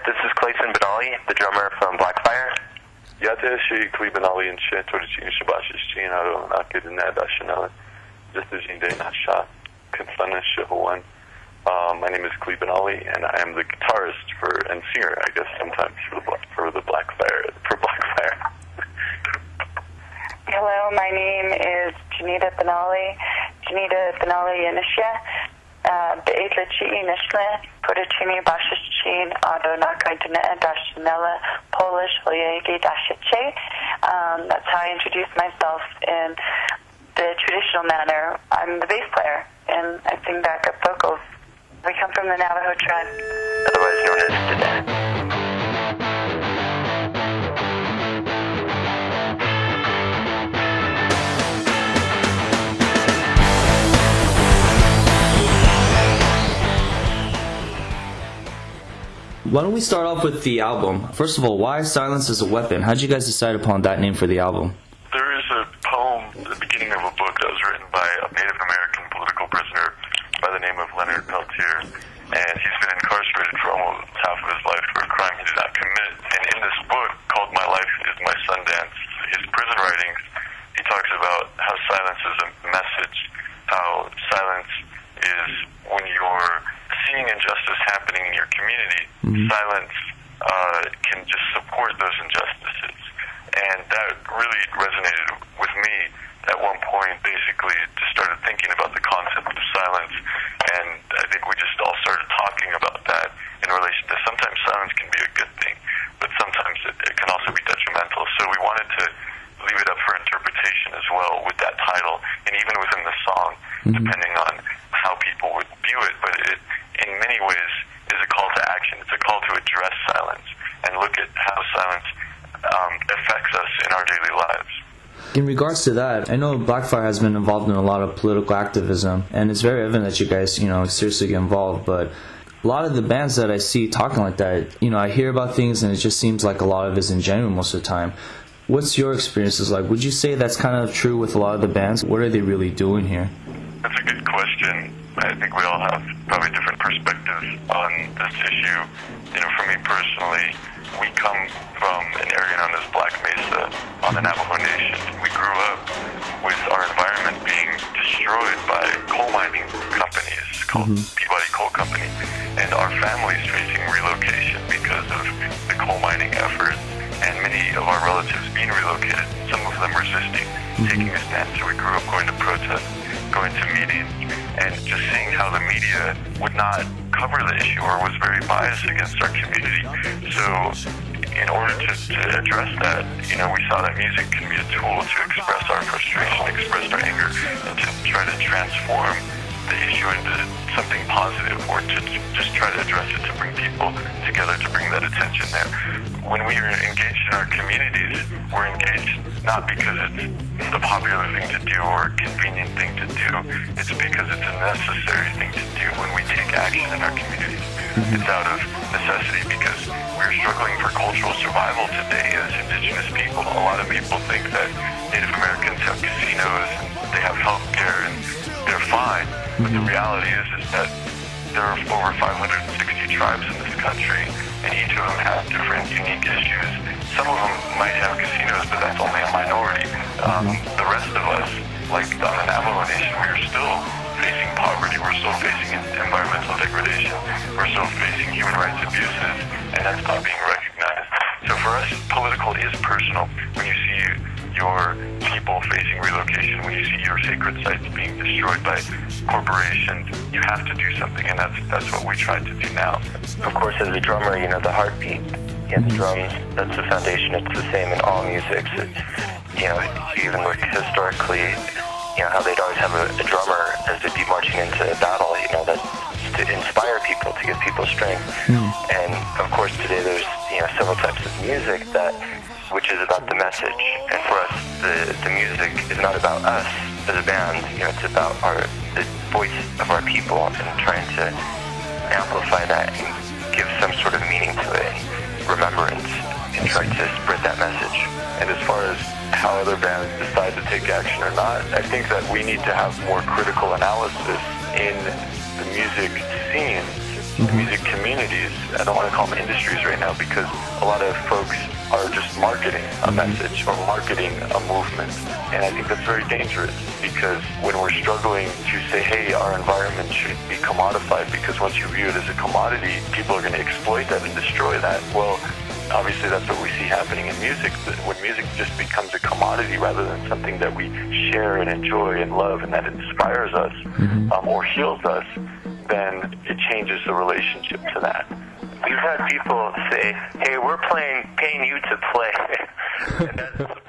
This is Clayton Benali, the drummer from Blackfire. Ja też Clay Benali and shit, to the Shabashish Chino, Naked and National. Just as you day not shot, Confana Shahuan. My name is Clay Benali, and I am the guitarist and singer, I guess, sometimes for Blackfire. Hello, my name is Janita Benali Yanisha. Be'etlachi Nishla, Pudachini Bashichin, Ado Nakaitana Dashanella, Polish Hoyegi Dashiche. That's how I introduce myself in the traditional manner. I'm the bass player, and I sing backup vocals. We come from the Navajo tribe, otherwise known as Dada. Why don't we start off with the album? First of all, why Silence is a Weapon? How did you guys decide upon that name for the album? There is a poem at the beginning of a book that was written by a Native American political prisoner by the name of Leonard Peltier, and he's been incarcerated for almost half of his life for a crime he did not commit. And in this book called My Life is My Sundance, his prison writings, he talks about how silence is a message, how silence is when you're seeing injustice happening in your community, silence can just support those injustices. And that really resonated with me at one point. Basically, just started thinking about the concept of silence, and I think we just all started talking about that in relation to sometimes silence can be a good thing, but sometimes it can also be detrimental. So we wanted to leave it up for interpretation as well with that title, and even within the song, depending on how people would view it. But it, in many ways, is a call to action. It's a call to address silence and look at how silence affects us in our daily lives. In regards to that, I know Blackfire has been involved in a lot of political activism, and it's very evident that you guys, seriously get involved, but a lot of the bands that I see talking like that, I hear about things and it just seems like a lot of it is ingenuine most of the time. What's your experiences like? Would you say that's kind of true with a lot of the bands? What are they really doing here? That's a good question. I think we all have probably different perspectives on this issue. For me personally, we come from an area known as Black Mesa on the Navajo Nation. We grew up with our environment being destroyed by coal mining companies called Peabody Coal Company, and our families facing relocation because of the coal mining efforts, and many of our relatives being relocated, some of them resisting, taking a stand. So we grew up going to protests, going to meetings, and just seeing how the media would not cover the issue or was very biased against our community. So in order to address that, we saw that music can be a tool to express our frustration, express our anger, and to try to transform the issue into something positive, or to just try to address it, to bring people together, to bring that attention there. When we are engaged in our communities, we're engaged not because it's the popular thing to do or a convenient thing to do. It's because it's a necessary thing to do when we take action in our communities. It's out of necessity because we're struggling for cultural survival today as indigenous people. A lot of people think that Native Americans have casinos and they have health care and they're fine. But the reality is that there are over 560 tribes in this country, and each of them have different unique issues. Some of them might have casinos, but that's only a minority. The rest of us, like on the Navajo Nation, we are still facing poverty, we're still facing environmental degradation, we're still facing human rights abuses, and that's not being recognized. So for us, political is personal. When you see your people facing relocation, when you see your sacred sites being destroyed by corporations, you have to do something, and that's what we try to do now. Of course, as a drummer, the heartbeat, the drums, that's the foundation. It's the same in all music. You even look historically, how they'd always have a drummer as they'd be marching into battle, that's to inspire people, to give people strength. And of course, today there's, several types of music which is about the message. And for us, the music is not about us as a band. It's about the voice of our people and trying to amplify that and give some sort of meaning to it, remembrance, and try to spread that message. And as far as how other bands decide to take action or not, I think that we need to have more critical analysis in the music scene music communities. I don't want to call them industries right now because a lot of folks are just marketing a message or marketing a movement. And I think that's very dangerous because when we're struggling to say, hey, our environment should be commodified because once you view it as a commodity, people are going to exploit that and destroy that. Well, obviously that's what we see happening in music. When music just becomes a commodity rather than something that we share and enjoy and love and that inspires us or heals us, then it changes the relationship to that. We've had people say, hey, we're paying you to play. And that's